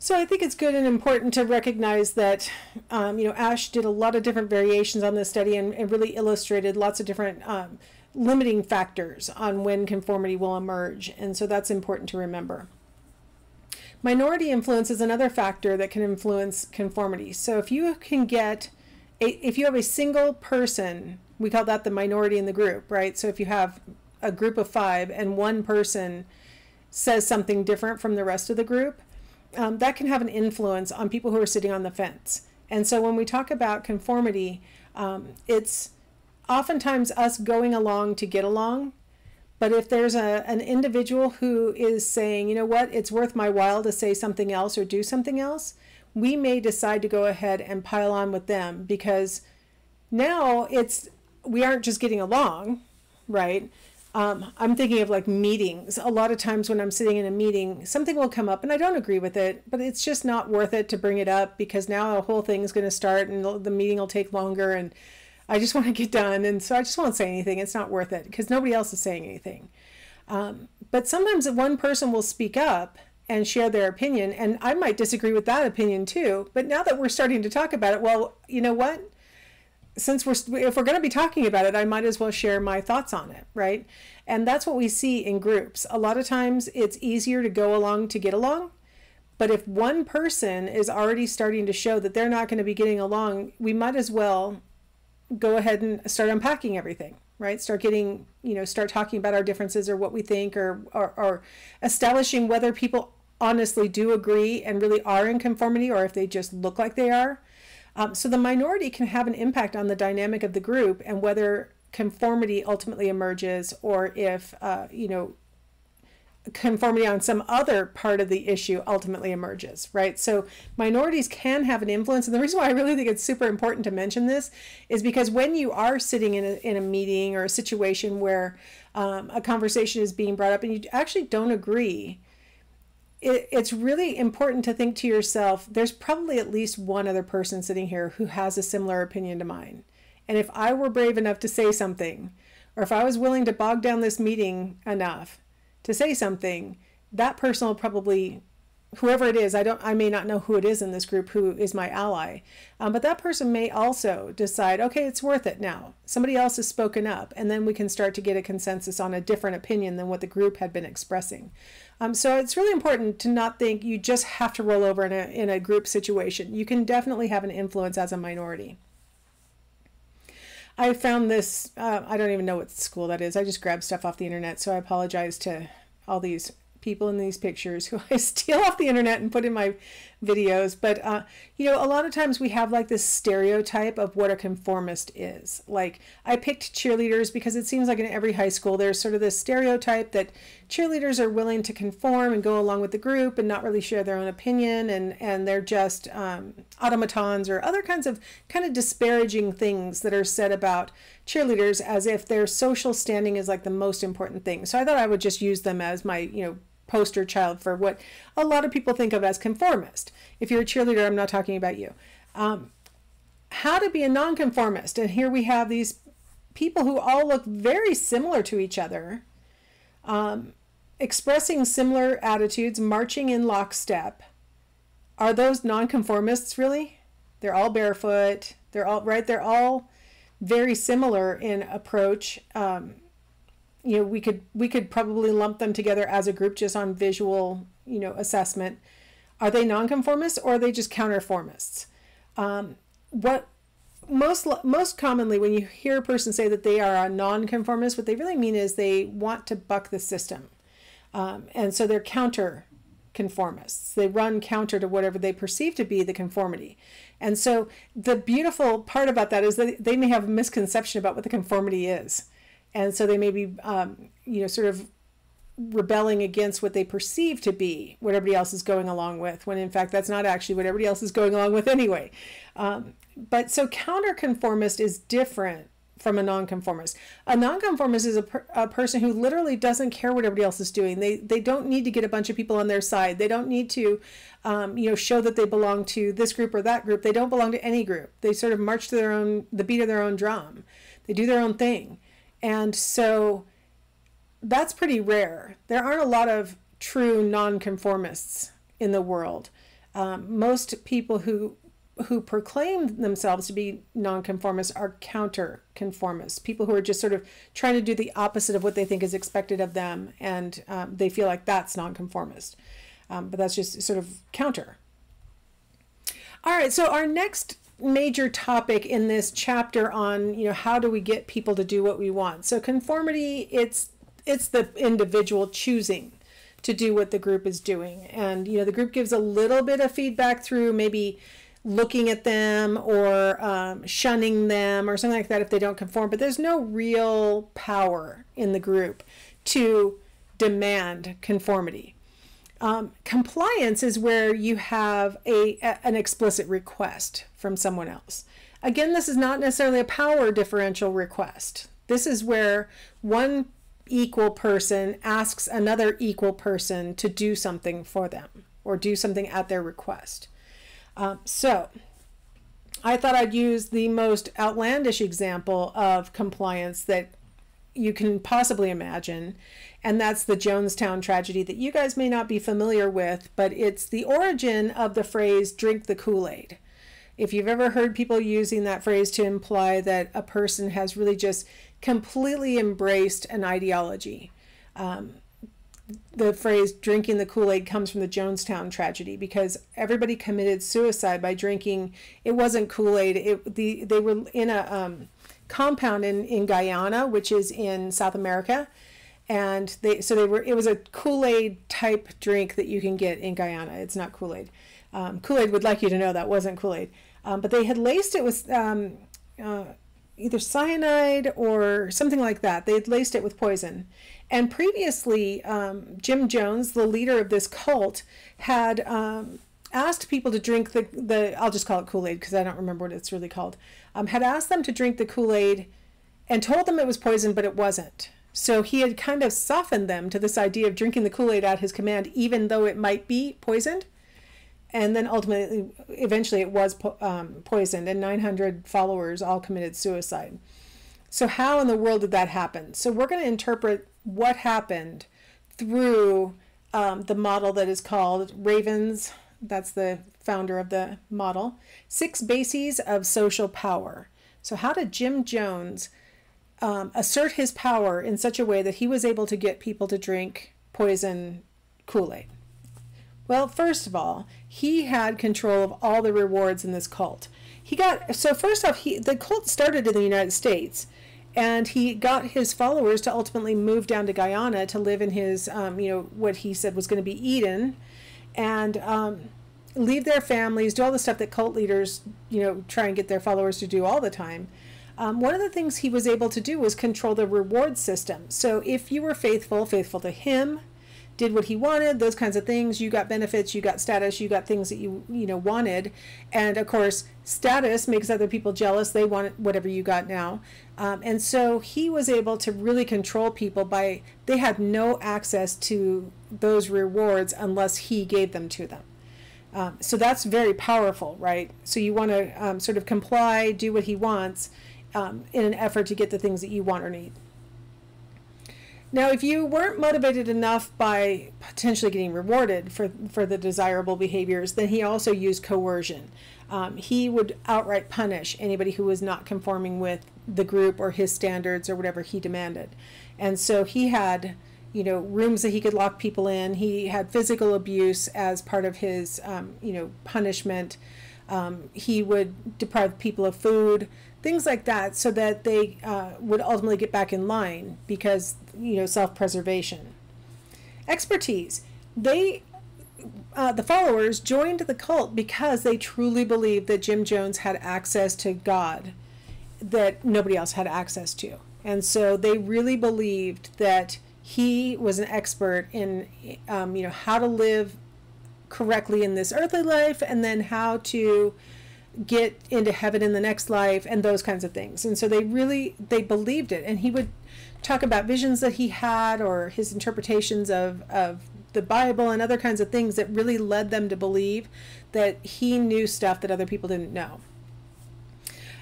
So I think it's good and important to recognize that, Ash did a lot of different variations on this study and really illustrated lots of different limiting factors on when conformity will emerge. And so that's important to remember. Minority influence is another factor that can influence conformity. So if you can if you have a single person, we call that the minority in the group, right? So if you have a group of 5 and one person says something different from the rest of the group, that can have an influence on people who are sitting on the fence. And so when we talk about conformity, it's oftentimes us going along to get along. But if there's an individual who is saying, you know what, it's worth my while to say something else or do something else, we may decide to go ahead and pile on with them, because now we aren't just getting along, right? I'm thinking of like meetings. A lot of times when I'm sitting in a meeting, something will come up and I don't agree with it, but it's just not worth it to bring it up, because now a whole thing is going to start and the meeting will take longer and I just want to get done. And so I just won't say anything. It's not worth it because nobody else is saying anything. But sometimes one person will speak up and share their opinion, and I might disagree with that opinion too. But now that we're starting to talk about it, well, you know what? If we're going to be talking about it, I might as well share my thoughts on it, right? And that's what we see in groups. A lot of times it's easier to go along to get along. But if one person is already starting to show that they're not going to be getting along, we might as well go ahead and start unpacking everything, right? Start talking about our differences or what we think, or establishing whether people honestly do agree and really are in conformity, or if they just look like they are. So the minority can have an impact on the dynamic of the group and whether conformity ultimately emerges, or if, conformity on some other part of the issue ultimately emerges, right? So minorities can have an influence. And the reason why I really think it's super important to mention this is because when you are sitting in a meeting or a situation where a conversation is being brought up and you actually don't agree, it's really important to think to yourself, there's probably at least one other person sitting here who has a similar opinion to mine. And if I were brave enough to say something, or if I was willing to bog down this meeting enough to say something, that person will probably, whoever it is, I may not know who it is in this group who is my ally, but that person may also decide, okay, it's worth it now. Somebody else has spoken up, and then we can start to get a consensus on a different opinion than what the group had been expressing. So it's really important to not think you just have to roll over in a group situation. You can definitely have an influence as a minority. I found this, I don't even know what school that is. I just grabbed stuff off the internet, so I apologize to all these people in these pictures who I steal off the internet and put in my videos. But, a lot of times we have like this stereotype of what a conformist is. Like, I picked cheerleaders because it seems like in every high school there's sort of this stereotype that cheerleaders are willing to conform and go along with the group and not really share their own opinion, and they're just automatons, or other kinds of disparaging things that are said about cheerleaders as if their social standing is like the most important thing. So I thought I would just use them as my, poster child for what a lot of people think of as conformist. If you're a cheerleader, I'm not talking about you. How to be a nonconformist. And here we have these people who all look very similar to each other, expressing similar attitudes, marching in lockstep. Are those nonconformists really? They're all barefoot. They're all right. They're all very similar in approach. We could probably lump them together as a group just on visual, assessment. Are they nonconformists, or are they just counterformists? What most commonly when you hear a person say that they are a nonconformist, what they really mean is they want to buck the system, and so they're counterconformists. They run counter to whatever they perceive to be the conformity. And so the beautiful part about that is that they may have a misconception about what the conformity is. And so they may be, sort of rebelling against what they perceive to be what everybody else is going along with, when in fact that's not actually what everybody else is going along with anyway. But so counterconformist is different from a nonconformist. A nonconformist is a person who literally doesn't care what everybody else is doing. They don't need to get a bunch of people on their side. They don't need to, show that they belong to this group or that group. They don't belong to any group. They sort of march to the beat of their own drum. They do their own thing. And so that's pretty rare. There aren't a lot of true nonconformists in the world. Most people who proclaim themselves to be nonconformists are counter-conformists, people who are just sort of trying to do the opposite of what they think is expected of them, and they feel like that's nonconformist. But that's just sort of counter. All right, so our next major topic in this chapter on, how do we get people to do what we want? So conformity, it's the individual choosing to do what the group is doing. And, the group gives a little bit of feedback through maybe looking at them or shunning them or something like that if they don't conform, but there's no real power in the group to demand conformity. Compliance is where you have an explicit request from someone else. Again, this is not necessarily a power differential request. This is where one equal person asks another equal person to do something for them or do something at their request. So I thought I'd use the most outlandish example of compliance that you can possibly imagine, and that's the Jonestown Tragedy that you guys may not be familiar with, but it's the origin of the phrase drink the Kool-Aid. If you've ever heard people using that phrase to imply that a person has really just completely embraced an ideology, the phrase drinking the Kool-Aid comes from the Jonestown Tragedy because everybody committed suicide by drinking. It wasn't Kool-Aid. They were in a compound in Guyana, which is in South America, and it was a Kool-Aid type drink that you can get in Guyana. It's not Kool-Aid. Kool-Aid would like you to know that wasn't Kool-Aid, but they had laced it with either cyanide or something like that. They had laced it with poison. And previously, Jim Jones, the leader of this cult, had asked people to drink I'll just call it Kool-Aid because I don't remember what it's really called, had asked them to drink the Kool-Aid and told them it was poison, but it wasn't. So he had kind of softened them to this idea of drinking the Kool-Aid at his command, even though it might be poisoned. And then eventually it was poisoned, and 900 followers all committed suicide. So how in the world did that happen? So we're going to interpret what happened through the model that is called Ravens. That's the founder of the model. 6 bases of social power. So how did Jim Jones assert his power in such a way that he was able to get people to drink poison Kool-Aid? Well, first of all, he had control of all the rewards in this cult. First off, the cult started in the United States, and he got his followers to ultimately move down to Guyana to live in his, what he said was going to be Eden, and leave their families, do all the stuff that cult leaders, try and get their followers to do all the time. One of the things he was able to do was control the reward system. So if you were faithful to him, did what he wanted, those kinds of things, you got benefits, you got status, you got things that you wanted. And of course, status makes other people jealous. They want whatever you got now. And so he was able to really control people they had no access to those rewards unless he gave them to them. So that's very powerful, right? So you want to sort of comply, do what he wants in an effort to get the things that you want or need. Now, if you weren't motivated enough by potentially getting rewarded for the desirable behaviors, then he also used coercion. He would outright punish anybody who was not conforming with the group or his standards or whatever he demanded. And so he had, rooms that he could lock people in. He had physical abuse as part of his, punishment. He would deprive people of food, things like that, so that they would ultimately get back in line because, self-preservation. Expertise. The followers joined the cult because they truly believed that Jim Jones had access to God that nobody else had access to. And so they really believed that he was an expert in, how to live correctly in this earthly life and then how to get into heaven in the next life and those kinds of things. And so they believed it. And he would talk about visions that he had or his interpretations of the Bible and other kinds of things that really led them to believe that he knew stuff that other people didn't know.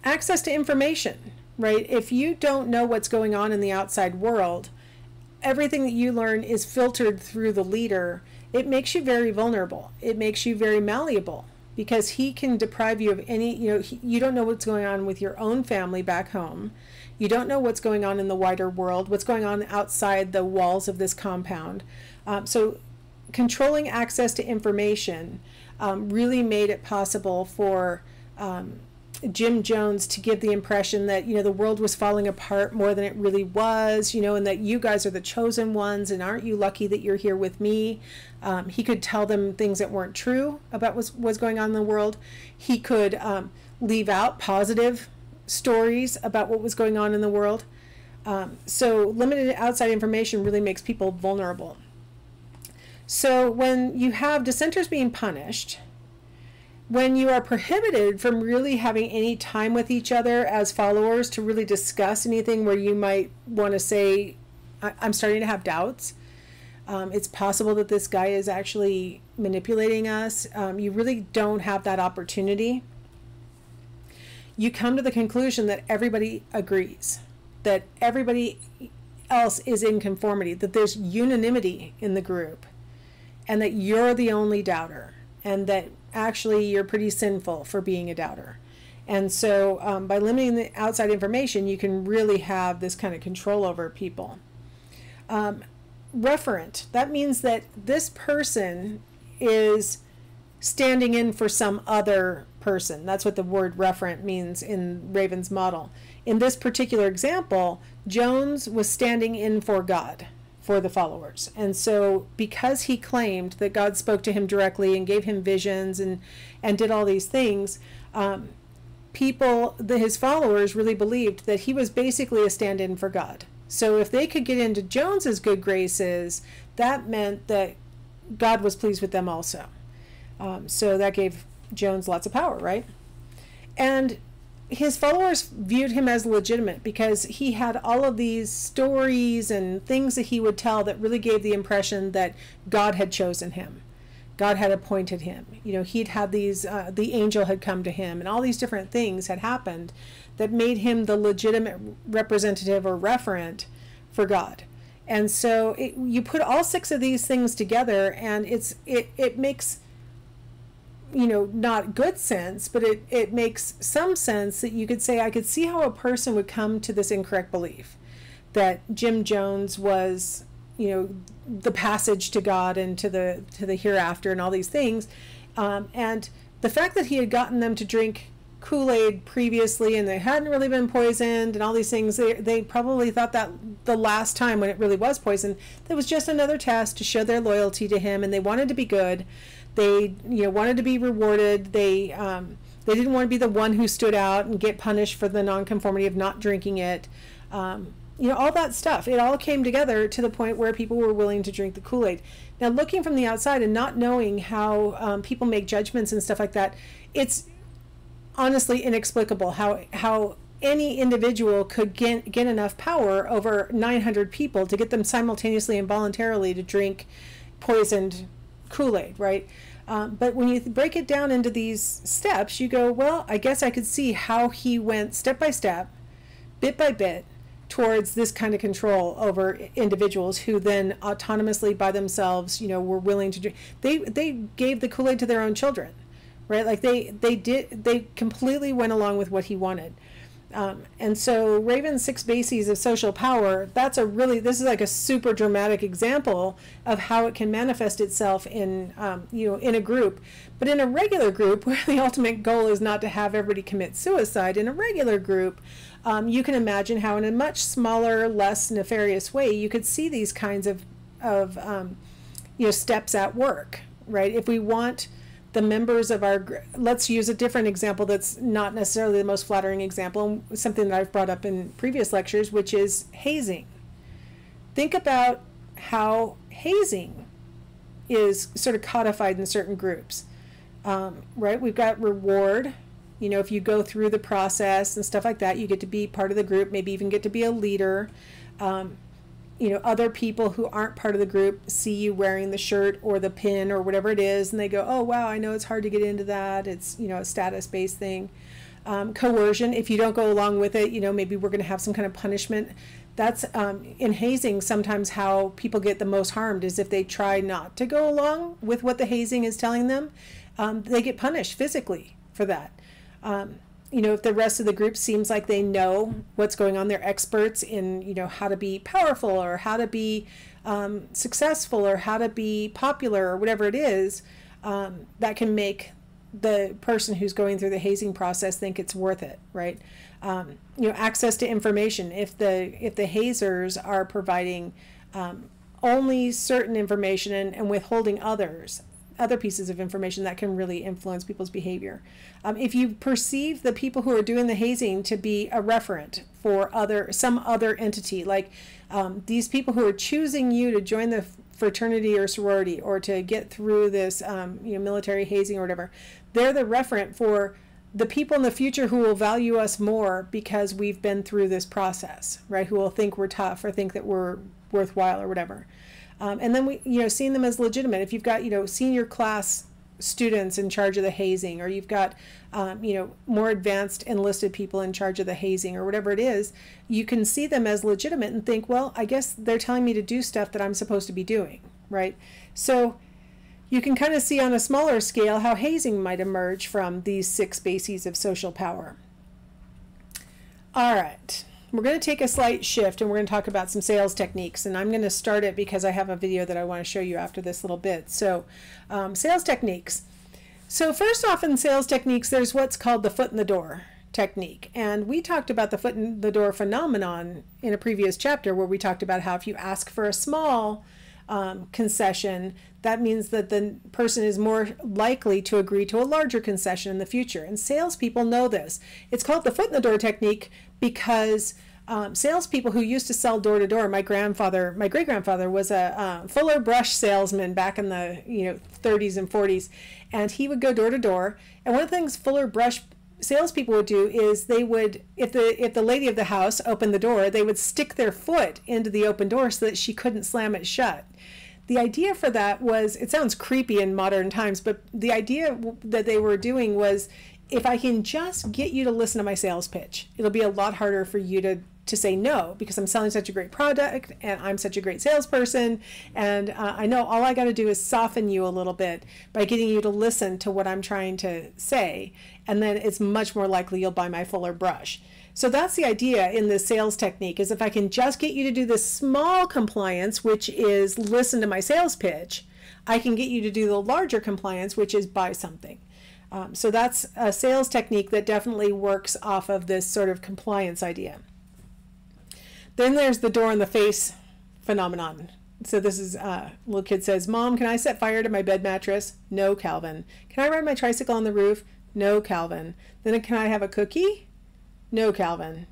Access to information, right? If you don't know what's going on in the outside world, everything that you learn is filtered through the leader, it makes you very vulnerable. It makes you very malleable, because he can deprive you of any, you don't know what's going on with your own family back home. You don't know what's going on in the wider world, what's going on outside the walls of this compound. So controlling access to information really made it possible for Jim Jones to give the impression that, the world was falling apart more than it really was, and that you guys are the chosen ones, and aren't you lucky that you're here with me? He could tell them things that weren't true about what was going on in the world. He could leave out positive stories about what was going on in the world. So limited outside information really makes people vulnerable. So when you have dissenters being punished, when you are prohibited from really having any time with each other as followers to really discuss anything where you might want to say, I'm starting to have doubts. It's possible that this guy is actually manipulating us. You really don't have that opportunity. You come to the conclusion that everybody agrees, that everybody else is in conformity, that there's unanimity in the group, and that you're the only doubter, and that actually you're pretty sinful for being a doubter. And so by limiting the outside information, you can really have this kind of control over people. Referent, that means that this person is standing in for some other person. That's what the word referent means in Raven's model. In this particular example, Jones was standing in for God, for the followers. And so because he claimed that God spoke to him directly and gave him visions and did all these things, his followers really believed that he was basically a stand-in for God. So if they could get into Jones's good graces, that meant that God was pleased with them also. So that gave Jones lots of power, right? And his followers viewed him as legitimate because he had all of these stories and things that he would tell that really gave the impression that God had chosen him. God had appointed him. He'd had these, the angel had come to him, and all these different things had happened that made him the legitimate representative or referent for God. And so you put all 6 of these things together, and it makes, not good sense, but it makes some sense that you could say, I could see how a person would come to this incorrect belief that Jim Jones was, the passage to God and to the hereafter and all these things. And the fact that he had gotten them to drink Kool-Aid previously and they hadn't really been poisoned and all these things, they probably thought that the last time when it really was poisoned, that was just another test to show their loyalty to him, and they wanted to be good. They wanted to be rewarded. They didn't want to be the one who stood out and get punished for the nonconformity of not drinking it. All that stuff. It all came together to the point where people were willing to drink the Kool-Aid. Now, looking from the outside and not knowing how people make judgments and stuff like that, it's honestly inexplicable how any individual could get enough power over 900 people to get them simultaneously and voluntarily to drink poisoned Kool-Aid, right? But when you break it down into these steps, you go, well, I guess I could see how he went step by step, bit by bit, towards this kind of control over individuals who then autonomously by themselves, were willing to drink. They gave the Kool-Aid to their own children, right? Like they completely went along with what he wanted. And so Raven's 6 bases of social power, this is like a super dramatic example of how it can manifest itself in, in a group. But in a regular group, where the ultimate goal is not to have everybody commit suicide, in a regular group, you can imagine how in a much smaller, less nefarious way, you could see these kinds of steps at work, right? If we want the members of our, let's use a different example that's not necessarily the most flattering example, something that I've brought up in previous lectures, which is hazing. Think about how hazing is sort of codified in certain groups, right? We've got reward. If you go through the process and stuff like that, you get to be part of the group, maybe even get to be a leader. Other people who aren't part of the group see you wearing the shirt or the pin or whatever it is, and they go, oh, wow, I know it's hard to get into that. It's, a status-based thing. Coercion, if you don't go along with it, maybe we're going to have some kind of punishment. That's in hazing, sometimes how people get the most harmed is if they try not to go along with what the hazing is telling them. They get punished physically for that. If the rest of the group seems like they know what's going on, they're experts in, how to be powerful or how to be successful or how to be popular or whatever it is, that can make the person who's going through the hazing process think it's worth it, right? Access to information. If the hazers are providing only certain information and withholding other pieces of information, that can really influence people's behavior. If you perceive the people who are doing the hazing to be a referent for some other entity, like these people who are choosing you to join the fraternity or sorority or to get through this military hazing or whatever, they're the referent for the people in the future who will value us more because we've been through this process, right? Who will think we're tough or think that we're worthwhile or whatever. And then seeing them as legitimate. If you've got, senior class students in charge of the hazing, or you've got, more advanced enlisted people in charge of the hazing or whatever it is, you can see them as legitimate and think, well, I guess they're telling me to do stuff that I'm supposed to be doing, right? So you can kind of see on a smaller scale how hazing might emerge from these 6 bases of social power. All right. We're going to take a slight shift and we're going to talk about some sales techniques, and I'm going to start it because I have a video that I want to show you after this little bit. So sales techniques. So first off, in sales techniques, there's what's called the foot in the door technique, and we talked about the foot in the door phenomenon in a previous chapter where we talked about how if you ask for a small concession, that means that the person is more likely to agree to a larger concession in the future. And salespeople know this. It's called the foot in the door technique because salespeople who used to sell door to door, my great-grandfather was a Fuller Brush salesman back in the 30s and 40s, and he would go door to door. And one of the things Fuller Brush salespeople would do is they would, if the lady of the house opened the door, they would stick their foot into the open door so that she couldn't slam it shut. The idea for that was, it sounds creepy in modern times, but the idea that they were doing was, if I can just get you to listen to my sales pitch, it'll be a lot harder for you to say no, because I'm selling such a great product and I'm such a great salesperson, and I know all I got to do is soften you a little bit by getting you to listen to what I'm trying to say, and then it's much more likely you'll buy my Fuller Brush. So that's the idea in this sales technique, is if I can just get you to do this small compliance, which is listen to my sales pitch, I can get you to do the larger compliance, which is buy something. So that's a sales technique that definitely works off of this sort of compliance idea. Then there's the door in the face phenomenon. So this is, little kid says, Mom, can I set fire to my bed mattress? No, Calvin. Can I ride my tricycle on the roof? No, Calvin. Then can I have a cookie? No, Calvin.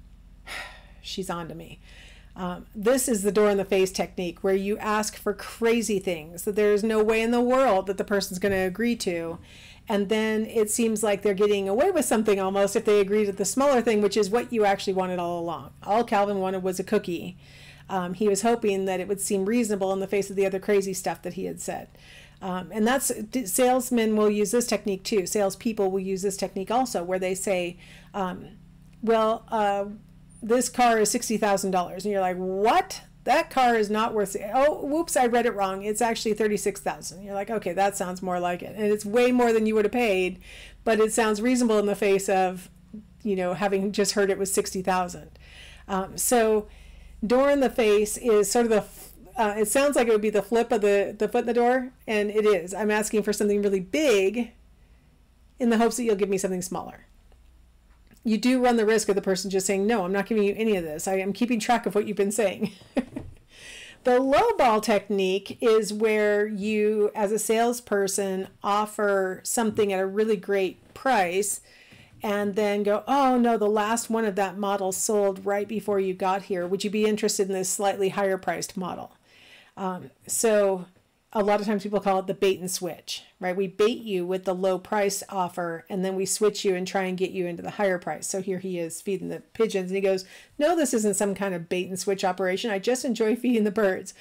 She's on to me. This is the door in the face technique, where you ask for crazy things that there is no way in the world that the person's going to agree to. And then it seems like they're getting away with something almost if they agree to the smaller thing, which is what you actually wanted all along. All Calvin wanted was a cookie. He was hoping that it would seem reasonable in the face of the other crazy stuff that he had said. And that's, salesmen will use this technique too. Salespeople will use this technique also, where they say, this car is $60,000. And you're like, what? That car is not worth it. Oh, whoops, I read it wrong. It's actually $36,000. You're like, okay, that sounds more like it. And it's way more than you would have paid, but it sounds reasonable in the face of, having just heard it was $60,000. So door in the face is sort of the, it sounds like it would be the flip of the foot in the door, and it is. I'm asking for something really big in the hopes that you'll give me something smaller. You do run the risk of the person just saying, no, I'm not giving you any of this. I am keeping track of what you've been saying. The lowball technique is where you, as a salesperson, offer something at a really great price and then go, oh no, the last one of that model sold right before you got here. Would you be interested in this slightly higher priced model? So a lot of times people call it the bait and switch, right? We bait you with the low price offer, and then we switch you and try and get you into the higher price. So here he is feeding the pigeons, and he goes, no, this isn't some kind of bait and switch operation. I just enjoy feeding the birds.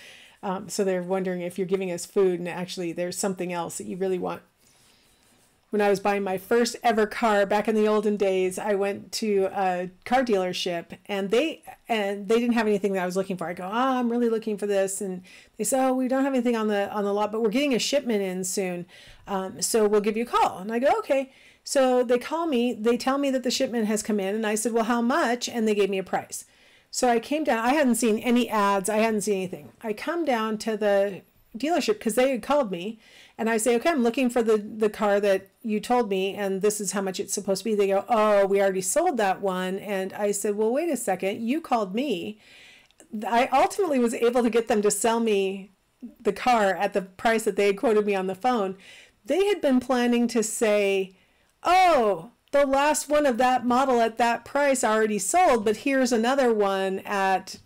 So they're wondering if you're giving us food and actually there's something else that you really want when I was buying my first ever car back in the olden days. I went to a car dealership and they didn't have anything that I was looking for. I go, I'm really looking for this. And they said, we don't have anything on the lot, but we're getting a shipment in soon. So we'll give you a call. And I go, okay. So they call me, they tell me that the shipment has come in, and I said, well, how much? And they gave me a price. So I came down, I hadn't seen any ads, I hadn't seen anything. I come down to the dealership because they had called me, and I say, okay, I'm looking for the car that you told me, and this is how much it's supposed to be. They go, oh, we already sold that one. And I said, well, wait a second, you called me. I ultimately was able to get them to sell me the car at the price that they had quoted me on the phone. They had been planning to say, oh, the last one of that model at that price already sold, but here's another one at,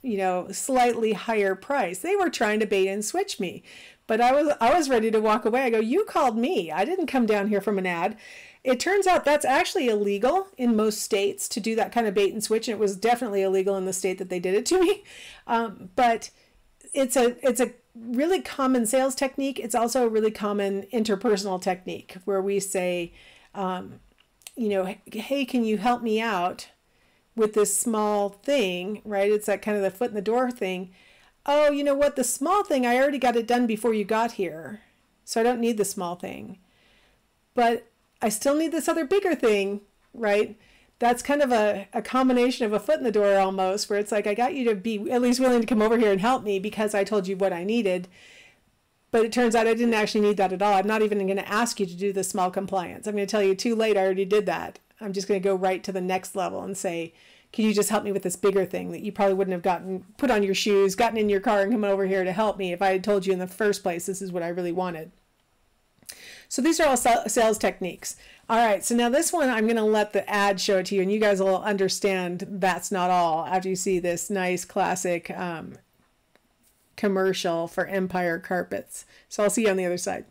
slightly higher price. They were trying to bait and switch me, but I was ready to walk away. I go, you called me. I didn't come down here from an ad. It turns out that's actually illegal in most states to do that kind of bait and switch. And it was definitely illegal in the state that they did it to me. But it's a really common sales technique. It's also a really common interpersonal technique where we say, hey, can you help me out with this small thing, right? It's that kind of the foot in the door thing. Oh, you know what? The small thing, I already got it done before you got here. So I don't need the small thing. But I still need this other bigger thing, right? That's kind of a combination of a foot in the door almost, where it's like, I got you to be at least willing to come over here and help me because I told you what I needed. But it turns out I didn't actually need that at all. I'm not even going to ask you to do the small compliance. I'm going to tell you too late, I already did that. I'm just going to go right to the next level and say, can you just help me with this bigger thing that you probably wouldn't have put on your shoes, gotten in your car and come over here to help me if I had told you in the first place this is what I really wanted. So these are all sales techniques. All right, so now this one, I'm going to let the ad show it to you, and you guys will understand that's not all after you see this nice classic commercial for Empire Carpets. So I'll see you on the other side.